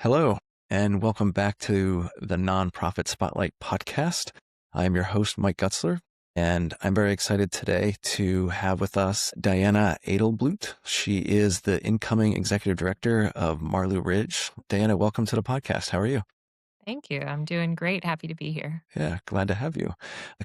Hello, and welcome back to the Nonprofit Spotlight podcast. I'm your host, Mike Gutzler, and I'm very excited today to have with us Diana Edelblute. She is the incoming executive director of Marlou Ridge. Diana, welcome to the podcast. How are you? Thank you. I'm doing great. Happy to be here. Yeah, glad to have you.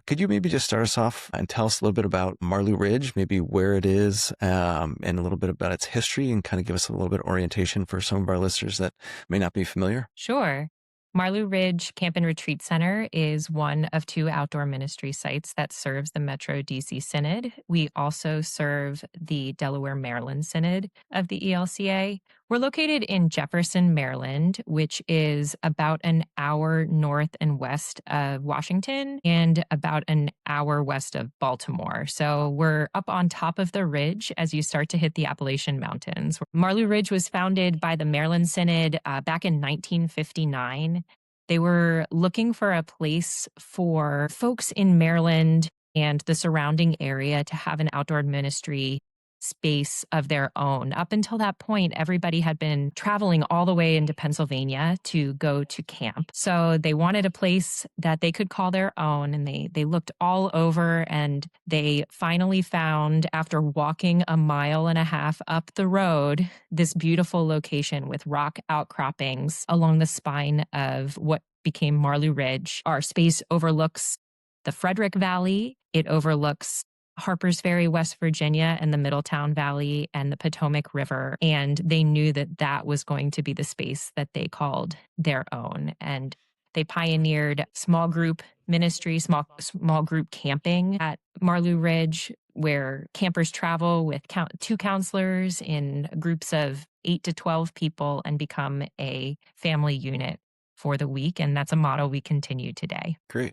Could you maybe just start us off and tell us a little bit about Marlou Ridge, maybe where it is, and a little bit about its history, and kind of give us a little bit of orientation for some of our listeners that may not be familiar? Sure. Marlou Ridge Camp and Retreat Center is one of two outdoor ministry sites that serves the Metro DC Synod. We also serve the Delaware, Maryland Synod of the ELCA. We're located in Jefferson, Maryland, which is about an hour north and west of Washington and about an hour west of Baltimore. So we're up on top of the ridge as you start to hit the Appalachian Mountains. Marlou Ridge was founded by the Maryland Synod back in 1959. They were looking for a place for folks in Maryland and the surrounding area to have an outdoor ministry space of their own. Up until that point, everybody had been traveling all the way into Pennsylvania to go to camp. So they wanted a place that they could call their own, and they looked all over, and they finally found, after walking a mile and a half up the road, this beautiful location with rock outcroppings along the spine of what became Marlou Ridge. Our space overlooks the Frederick Valley. It overlooks Harpers Ferry, West Virginia, and the Middletown Valley and the Potomac River. And they knew that that was going to be the space that they called their own. And they pioneered small group ministry, small group camping at Marlou Ridge, where campers travel with two counselors in groups of 8 to 12 people and become a family unit for the week. And that's a model we continue today. Great.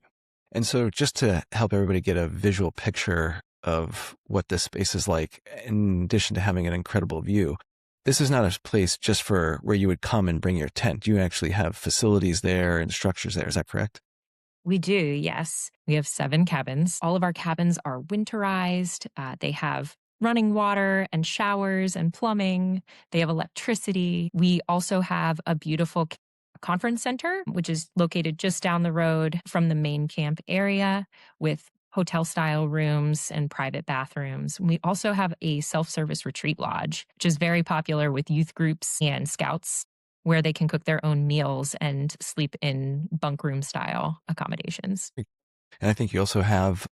And so just to help everybody get a visual picture of what this space is like, in addition to having an incredible view, this is not a place just for where you would come and bring your tent. You actually have facilities there and structures there. Is that correct? We do, yes. We have 7 cabins. All of our cabins are winterized. They have running water and showers and plumbing. They have electricity. We also have a beautiful conference center, which is located just down the road from the main camp area with hotel-style rooms and private bathrooms. We also have a self-service retreat lodge, which is very popular with youth groups and scouts, where they can cook their own meals and sleep in bunk room-style accommodations. And I think you also have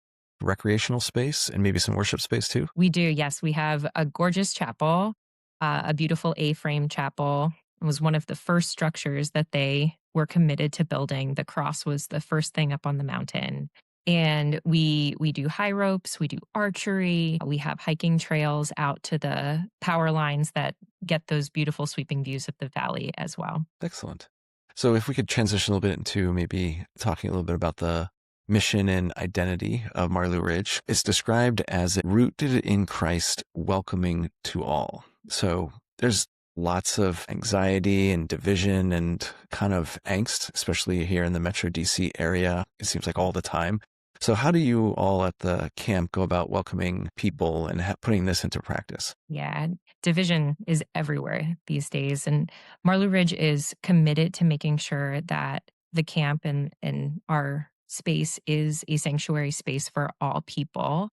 recreational space and maybe some worship space too. We do, yes. We have a gorgeous chapel, a beautiful A-frame chapel. It was one of the first structures that they were committed to building. The cross was the first thing up on the mountain. And we do high ropes, we do archery, we have hiking trails out to the power lines that get those beautiful sweeping views of the valley as well. Excellent. So if we could transition a little bit into maybe talking a little bit about the mission and identity of Marlou Ridge. It's described as rooted in Christ, welcoming to all. So there's lots of anxiety and division and kind of angst, especially here in the Metro DC area. It seems like all the time. So how do you all at the camp go about welcoming people and putting this into practice? Yeah, division is everywhere these days. And Marlou Ridge is committed to making sure that the camp and our space is a sanctuary space for all people.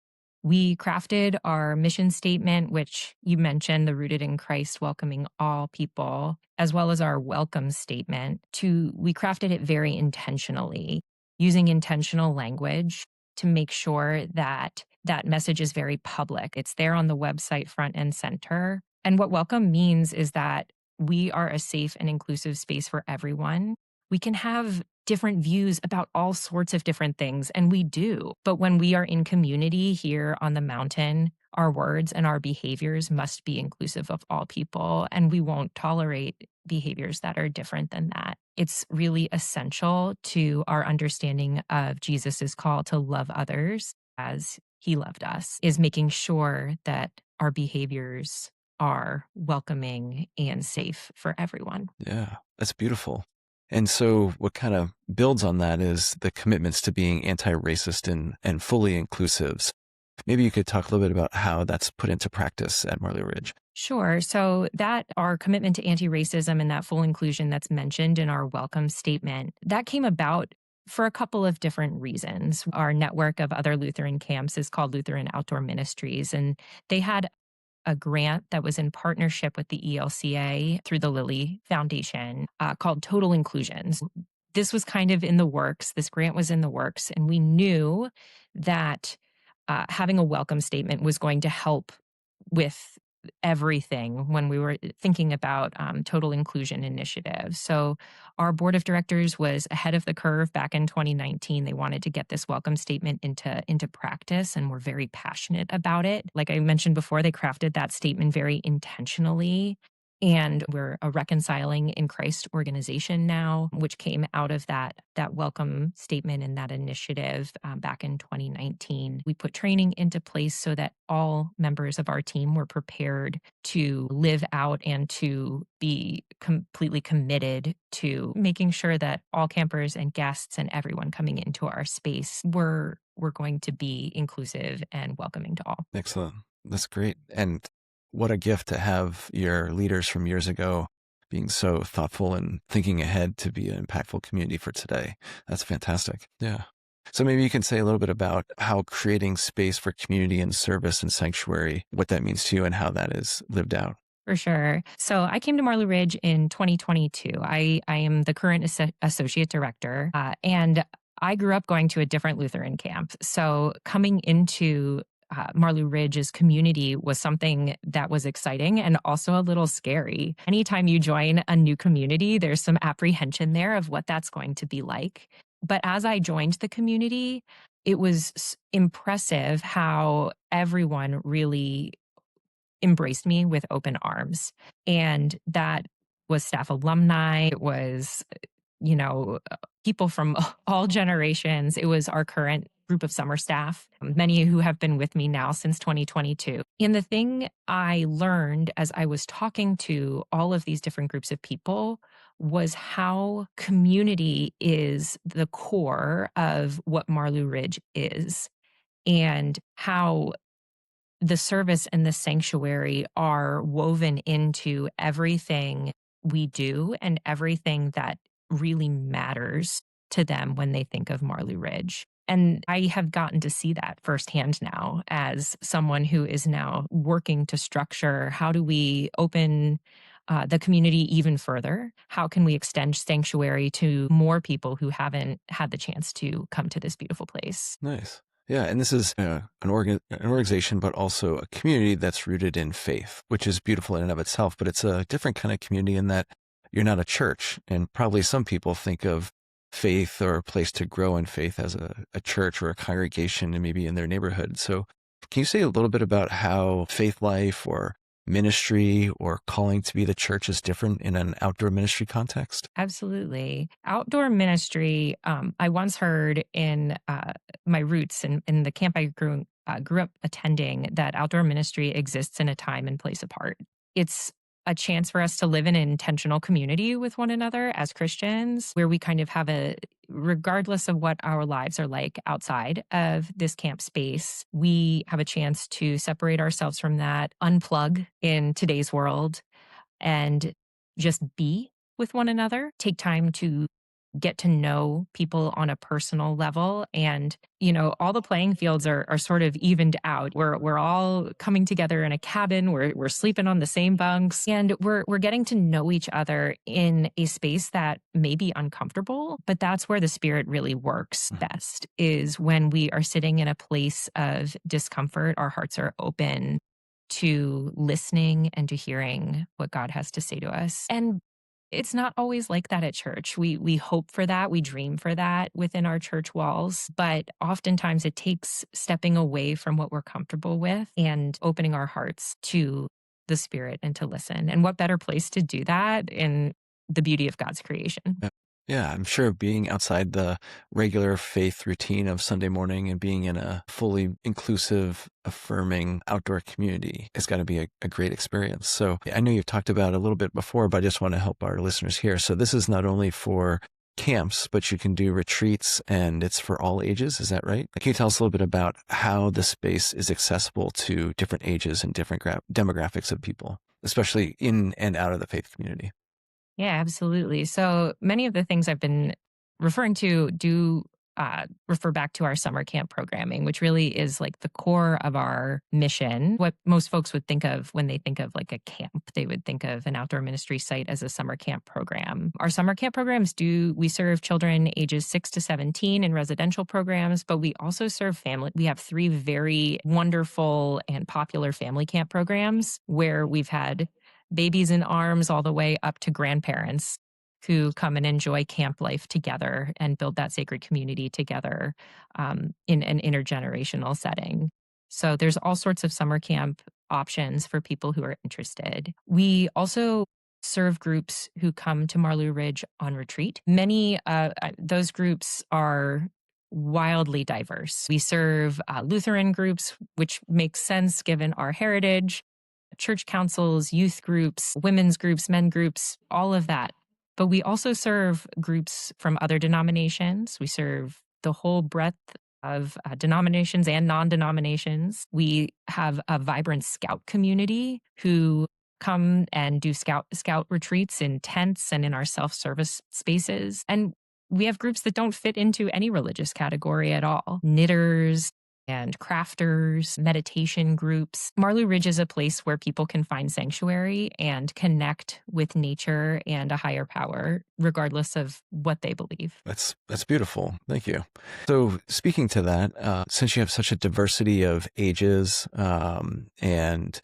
We crafted our mission statement, which you mentioned, the rooted in Christ, welcoming all people, as well as our welcome statement. We crafted it very intentionally, using intentional language to make sure that that message is very public. It's there on the website front and center. And what welcome means is that we are a safe and inclusive space for everyone. We can have different views about all sorts of different things, and we do. But when we are in community here on the mountain, our words and our behaviors must be inclusive of all people, and we won't tolerate behaviors that are different than that. It's really essential to our understanding of Jesus's call to love others as he loved us, is making sure that our behaviors are welcoming and safe for everyone. Yeah, that's beautiful. And so what kind of builds on that is the commitments to being anti-racist and fully inclusive. Maybe you could talk a little bit about how that's put into practice at Marlou Ridge. Sure. So that our commitment to anti-racism and that full inclusion that's mentioned in our welcome statement, that came about for a couple of different reasons. Our network of other Lutheran camps is called Lutheran Outdoor Ministries, and they had a grant that was in partnership with the ELCA through the Lilly Foundation called Total Inclusions. This was kind of in the works. This grant was in the works, and we knew that having a welcome statement was going to help with everything when we were thinking about total inclusion initiatives. So our board of directors was ahead of the curve back in 2019. They wanted to get this welcome statement into practice and were very passionate about it. Like I mentioned before, they crafted that statement very intentionally. And we're a Reconciling in Christ organization now, which came out of that welcome statement and that initiative back in 2019. We put training into place so that all members of our team were prepared to live out and to be completely committed to making sure that all campers and guests and everyone coming into our space were going to be inclusive and welcoming to all. Excellent. That's great. And what a gift to have your leaders from years ago being so thoughtful and thinking ahead to be an impactful community for today. That's fantastic. Yeah. So maybe you can say a little bit about how creating space for community and service and sanctuary, what that means to you and how that is lived out. For sure. So I came to Marlou Ridge in 2022. I am the current associate director, and I grew up going to a different Lutheran camp. So coming into Marlou Ridge's community was something that was exciting and also a little scary. Anytime you join a new community, there's some apprehension there of what that's going to be like. But as I joined the community, it was impressive how everyone really embraced me with open arms. And that was staff alumni, it was, people from all generations. It was our current group of summer staff, many who have been with me now since 2022. And the thing I learned as I was talking to all of these different groups of people was how community is the core of what Marlou Ridge is, and how the service and the sanctuary are woven into everything we do and everything that really matters to them when they think of Marlou Ridge. And I have gotten to see that firsthand now as someone who is now working to structure how do we open the community even further? How can we extend sanctuary to more people who haven't had the chance to come to this beautiful place? Nice. Yeah, and this is an organization, but also a community that's rooted in faith, which is beautiful in and of itself. But it's a different kind of community in that you're not a church. And probably some people think of faith or a place to grow in faith as a church or a congregation and maybe in their neighborhood. So can you say a little bit about how faith life or ministry or calling to be the church is different in an outdoor ministry context? Absolutely. Outdoor ministry, I once heard in my roots in the camp I grew up attending, that outdoor ministry exists in a time and place apart. It's a chance for us to live in an intentional community with one another as Christians, where we kind of have regardless of what our lives are like outside of this camp space, we have a chance to separate ourselves from that, unplug in today's world, and just be with one another, take time to get to know people on a personal level. And, all the playing fields are sort of evened out. We're all coming together in a cabin. We're sleeping on the same bunks, and we're getting to know each other in a space that may be uncomfortable, but that's where the Spirit really works best, is when we are sitting in a place of discomfort. Our hearts are open to listening and to hearing what God has to say to us. And it's not always like that at church. We hope for that, we dream for that within our church walls, but oftentimes it takes stepping away from what we're comfortable with and opening our hearts to the Spirit and to listen. And what better place to do that in the beauty of God's creation? Yeah, I'm sure being outside the regular faith routine of Sunday morning and being in a fully inclusive, affirming outdoor community has got to be a great experience. So I know you've talked about it a little bit before, but I just want to help our listeners here. So this is not only for camps, but you can do retreats and it's for all ages. Is that right? Can you tell us a little bit about how the space is accessible to different ages and different demographics of people? especially in and out of the faith community? Yeah, absolutely. So many of the things I've been referring to do refer back to our summer camp programming, which really is like the core of our mission. What most folks would think of when they think of like a camp, they would think of an outdoor ministry site as a summer camp program. Our summer camp programs we serve children ages 6 to 17 in residential programs, but we also serve family. We have 3 very wonderful and popular family camp programs where we've had babies in arms all the way up to grandparents who come and enjoy camp life together and build that sacred community together in an intergenerational setting. So there's all sorts of summer camp options for people who are interested. We also serve groups who come to Marlou Ridge on retreat. Many those groups are wildly diverse. We serve Lutheran groups, which makes sense given our heritage, church councils, youth groups, women's groups, men groups, all of that. But we also serve groups from other denominations. We serve the whole breadth of denominations and non-denominations. We have a vibrant scout community who come and do scout retreats in tents and in our self-service spaces. And we have groups that don't fit into any religious category at all. Knitters, and crafters, meditation groups. Marlou Ridge is a place where people can find sanctuary and connect with nature and a higher power, regardless of what they believe. That's beautiful. Thank you. So speaking to that, since you have such a diversity of ages and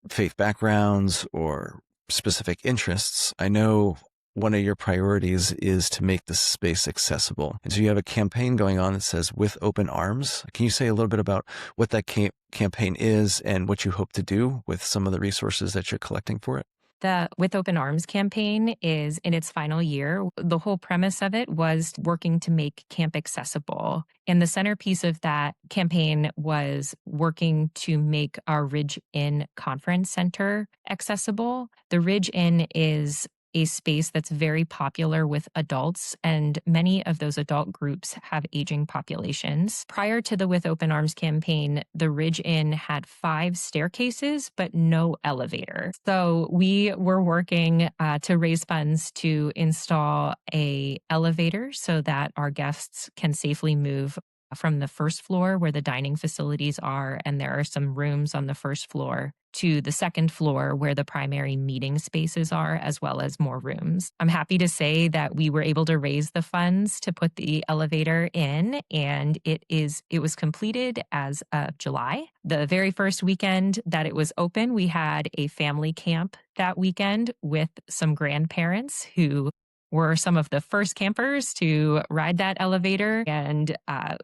faith backgrounds or specific interests, I know one of your priorities is to make this space accessible. And so you have a campaign going on that says "With Open Arms." Can you say a little bit about what that campaign is and what you hope to do with some of the resources that you're collecting for it? The With Open Arms campaign is in its final year. The whole premise of it was working to make camp accessible. And the centerpiece of that campaign was working to make our Ridge Inn Conference Center accessible. The Ridge Inn is a space that's very popular with adults, and many of those adult groups have aging populations. Prior to the With Open Arms campaign, the Ridge Inn had 5 staircases, but no elevator. So we were working to raise funds to install a elevator so that our guests can safely move from the first floor where the dining facilities are, and there are some rooms on the first floor, to the second floor where the primary meeting spaces are, as well as more rooms. I'm happy to say that we were able to raise the funds to put the elevator in, and it was completed as of July. The very first weekend that it was open, we had a family camp that weekend with some grandparents who were some of the first campers to ride that elevator, and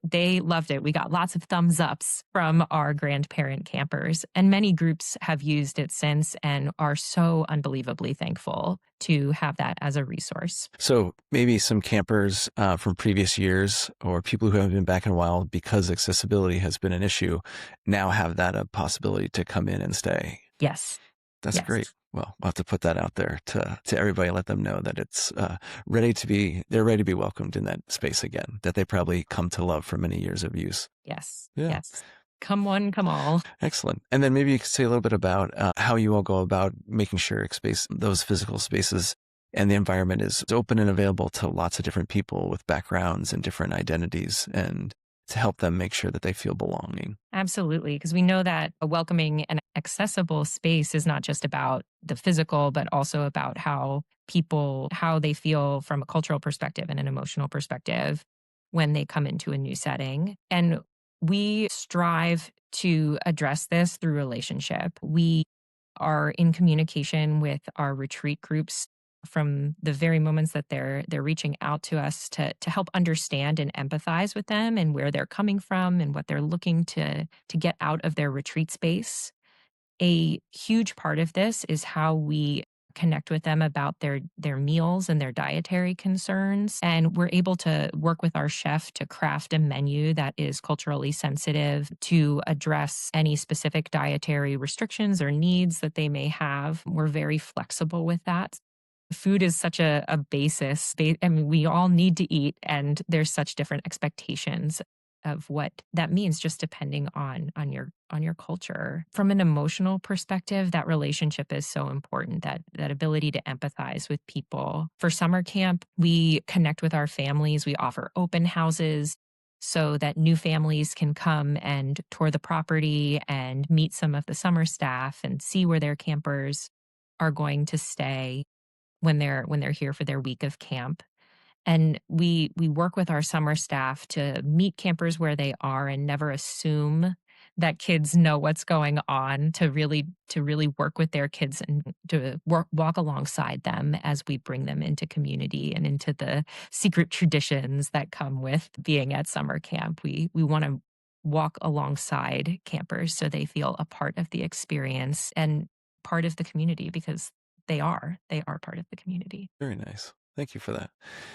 they loved it. We got lots of thumbs ups from our grandparent campers, and many groups have used it since and are so unbelievably thankful to have that as a resource. So maybe some campers from previous years or people who haven't been back in a while because accessibility has been an issue now have that a possibility to come in and stay. Yes. That's Yes. great. Well, we'll have to put that out there to everybody, let them know that it's they're ready to be welcomed in that space again, that they probably come to love for many years of use. Yes. Yeah. Yes. Come one, come all. Excellent. And then maybe you could say a little bit about how you all go about making sure those physical spaces and the environment is open and available to lots of different people with backgrounds and different identities, and to help them make sure that they feel belonging. Absolutely, because we know that a welcoming and accessible space is not just about the physical, but also about how they feel from a cultural perspective and an emotional perspective when they come into a new setting. And we strive to address this through relationship. We are in communication with our retreat groups from the very moments that they're reaching out to us to help understand and empathize with them and where they're coming from and what they're looking to get out of their retreat space. A huge part of this is how we connect with them about their meals and their dietary concerns. And we're able to work with our chef to craft a menu that is culturally sensitive to address any specific dietary restrictions or needs that they may have. We're very flexible with that. Food is such a basis. I mean, we all need to eat, and there's such different expectations. of what that means, just depending on your culture. From an emotional perspective, that relationship is so important, that ability to empathize with people. For summer camp, we connect with our families. We offer open houses so that new families can come and tour the property and meet some of the summer staff and see where their campers are going to stay when they're here for their week of camp. And we work with our summer staff to meet campers where they are and never assume that kids know what's going on, to really work with their kids and to walk alongside them as we bring them into community and into the secret traditions that come with being at summer camp. We want to walk alongside campers so they feel a part of the experience and part of the community, because they are part of the community. Very nice. Thank you for that.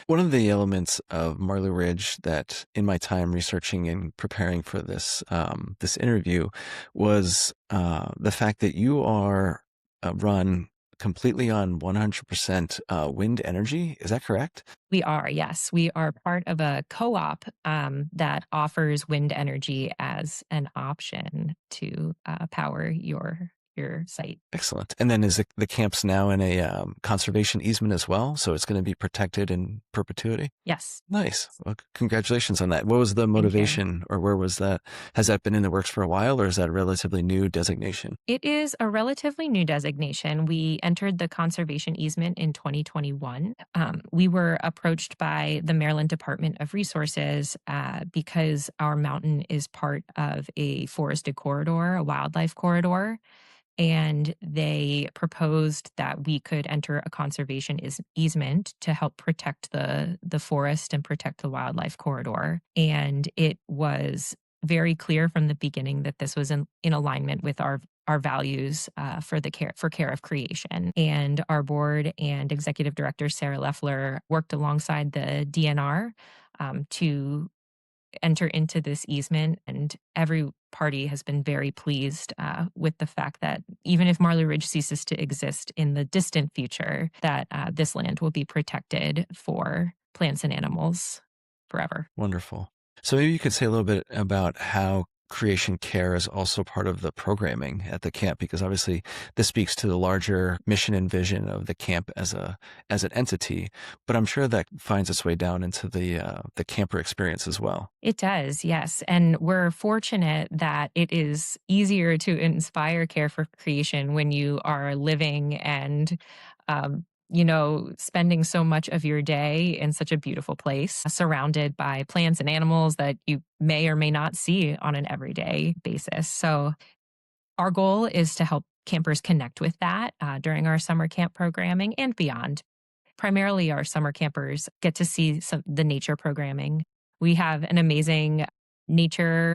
One of the elements of Marlou Ridge that, in my time researching and preparing for this interview, was the fact that you are run completely on 100% wind energy. Is that correct? We are, yes. We are part of a co-op that offers wind energy as an option to power your site. Excellent. And then is the camp's now in a conservation easement as well? So it's going to be protected in perpetuity? Yes. Nice. Well, congratulations on that. What was the Thank you. motivation, or where was that? Has that been in the works for a while, or is that a relatively new designation? It is a relatively new designation. We entered the conservation easement in 2021. We were approached by the Maryland Department of Resources because our mountain is part of a forested corridor, a wildlife corridor. And they proposed that we could enter a conservation easement to help protect the forest and protect the wildlife corridor. And it was very clear from the beginning that this was in alignment with our values for care of creation. And our board and executive director Sarah Leffler worked alongside the DNR to enter into this easement, and every party has been very pleased with the fact that even if Marlou Ridge ceases to exist in the distant future, that this land will be protected for plants and animals forever. Wonderful. So maybe you could say a little bit about how creation care is also part of the programming at the camp, because obviously this speaks to the larger mission and vision of the camp as an entity, but I'm sure that finds its way down into the camper experience as well. It does, yes. And we're fortunate that it is easier to inspire care for creation when you are living and spending so much of your day in such a beautiful place, surrounded by plants and animals that you may or may not see on an everyday basis. So our goal is to help campers connect with that during our summer camp programming and beyond. Primarily, our summer campers get to see the nature programming. We have an amazing nature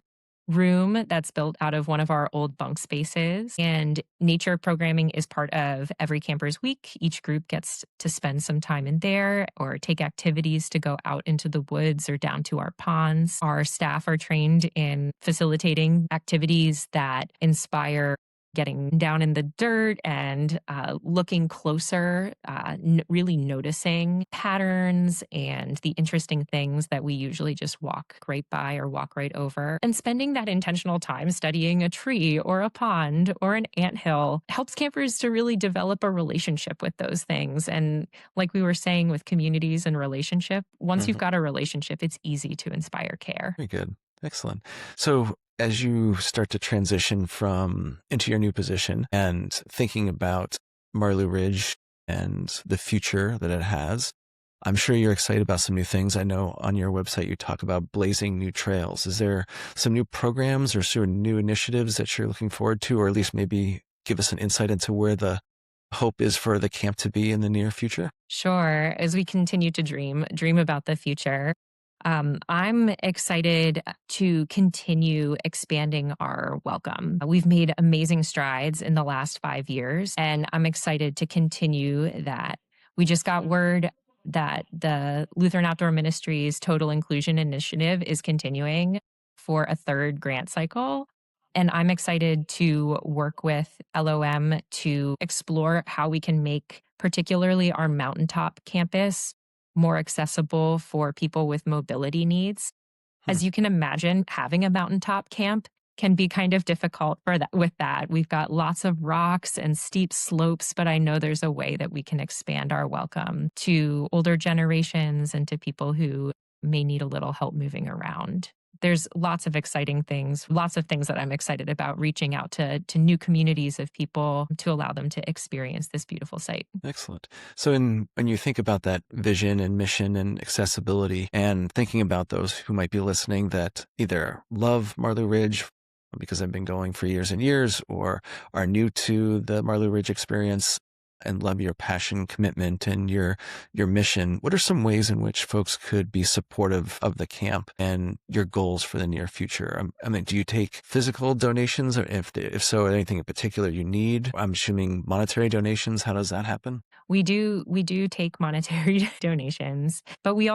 room that's built out of one of our old bunk spaces, and nature programming is part of every camper's week. Each group gets to spend some time in there or take activities to go out into the woods or down to our ponds. Our staff are trained in facilitating activities that inspire getting down in the dirt and looking closer, really noticing patterns and the interesting things that we usually just walk right by or walk right over. And spending that intentional time studying a tree or a pond or an anthill helps campers to really develop a relationship with those things. And like we were saying with communities and relationship, once you've got a relationship, it's easy to inspire care. Very good. Excellent. So as you start to transition into your new position and thinking about Marlou Ridge and the future that it has, I'm sure you're excited about some new things. I know on your website you talk about blazing new trails. Is there some new programs or sort of new initiatives that you're looking forward to, or at least maybe give us an insight into where the hope is for the camp to be in the near future? Sure. As we continue to dream about the future, I'm excited to continue expanding our welcome. We've made amazing strides in the last 5 years, and I'm excited to continue that. We just got word that the Lutheran Outdoor Ministries Total Inclusion Initiative is continuing for a third grant cycle. And I'm excited to work with LOM to explore how we can make particularly our mountaintop campus more accessible for people with mobility needs. As you can imagine, having a mountaintop camp can be kind of difficult for that with that. We've got lots of rocks and steep slopes, but I know there's a way that we can expand our welcome to older generations and to people who may need a little help moving around. There's lots of exciting things, lots of things that I'm excited about reaching out to new communities of people to allow them to experience this beautiful site. Excellent. So when you think about that vision and mission and accessibility and thinking about those who might be listening that either love Marlou Ridge because I've been going for years and years or are new to the Marlou Ridge experience and love your passion, commitment, and your mission, what are some ways in which folks could be supportive of the camp and your goals for the near future? I mean, do you take physical donations, or if so, anything in particular you need? I'm assuming monetary donations. How does that happen? We do take monetary donations, but we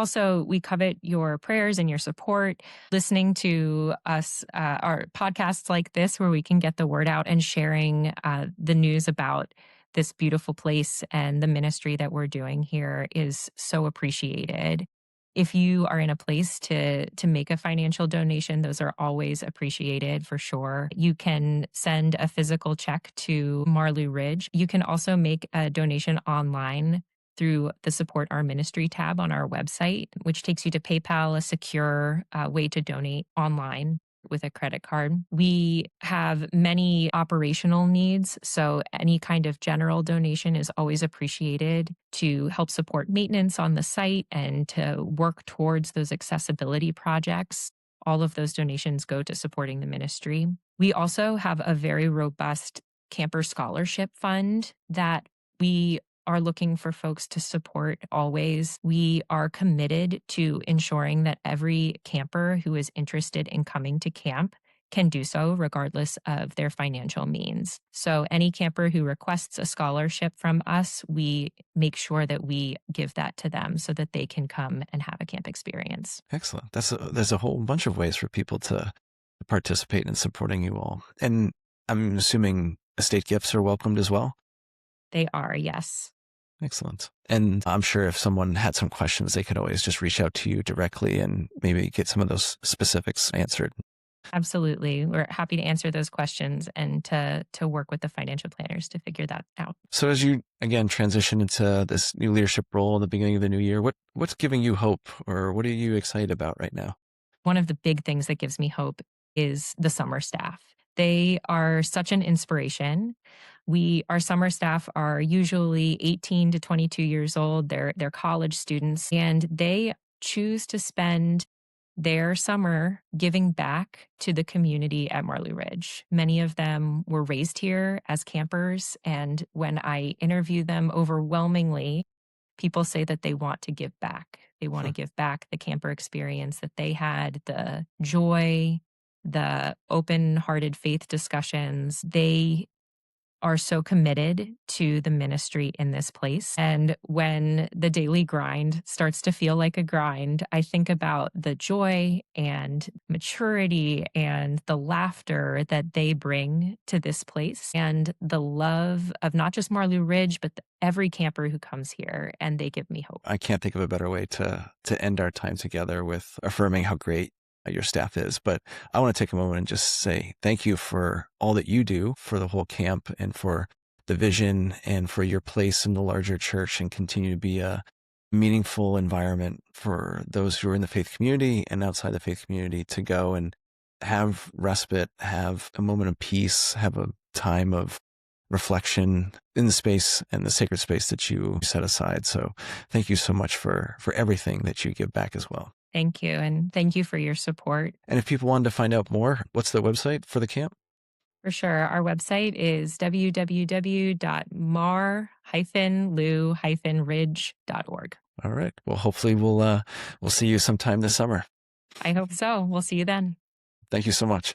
covet your prayers and your support, listening to us, our podcasts like this, where we can get the word out and sharing the news about this beautiful place and the ministry that we're doing here is so appreciated. If you are in a place to make a financial donation, those are always appreciated for sure. You can send a physical check to Marlou Ridge. You can also make a donation online through the Support Our Ministry tab on our website, which takes you to PayPal, a secure way to donate online with a credit card. We have many operational needs, so any kind of general donation is always appreciated to help support maintenance on the site and to work towards those accessibility projects. All of those donations go to supporting the ministry. We also have a very robust camper scholarship fund that we are looking for folks to support always. We are committed to ensuring that every camper who is interested in coming to camp can do so regardless of their financial means. So any camper who requests a scholarship from us, we make sure that we give that to them so that they can come and have a camp experience. Excellent. There's a whole bunch of ways for people to participate in supporting you all. And I'm assuming estate gifts are welcomed as well? They are, yes. Excellent. And I'm sure if someone had some questions, they could always just reach out to you directly and maybe get some of those specifics answered. Absolutely. We're happy to answer those questions and to work with the financial planners to figure that out. So as you, again, transition into this new leadership role in the beginning of the new year, what's giving you hope, or what are you excited about right now? One of the big things that gives me hope is the summer staff. They are such an inspiration. Our summer staff are usually 18 to 22 years old. They're college students, and they choose to spend their summer giving back to the community at Marlou Ridge. Many of them were raised here as campers, and when I interview them, overwhelmingly, people say that they want to give back. They want to give back the camper experience that they had, the joy, the open-hearted faith discussions. They are so committed to the ministry in this place. And when the daily grind starts to feel like a grind, I think about the joy and maturity and the laughter that they bring to this place and the love of not just Marlou Ridge, but every camper who comes here, and they give me hope. I can't think of a better way to end our time together with affirming how great your staff is. But I want to take a moment and just say thank you for all that you do for the whole camp and for the vision and for your place in the larger church, and continue to be a meaningful environment for those who are in the faith community and outside the faith community to go and have respite, have a moment of peace, have a time of reflection in the space and the sacred space that you set aside. So thank you so much for everything that you give back as well. Thank you. And thank you for your support. And if people wanted to find out more, what's the website for the camp? For sure. Our website is www.mar-lou-ridge.org. All right. Well, hopefully we'll see you sometime this summer. I hope so. We'll see you then. Thank you so much.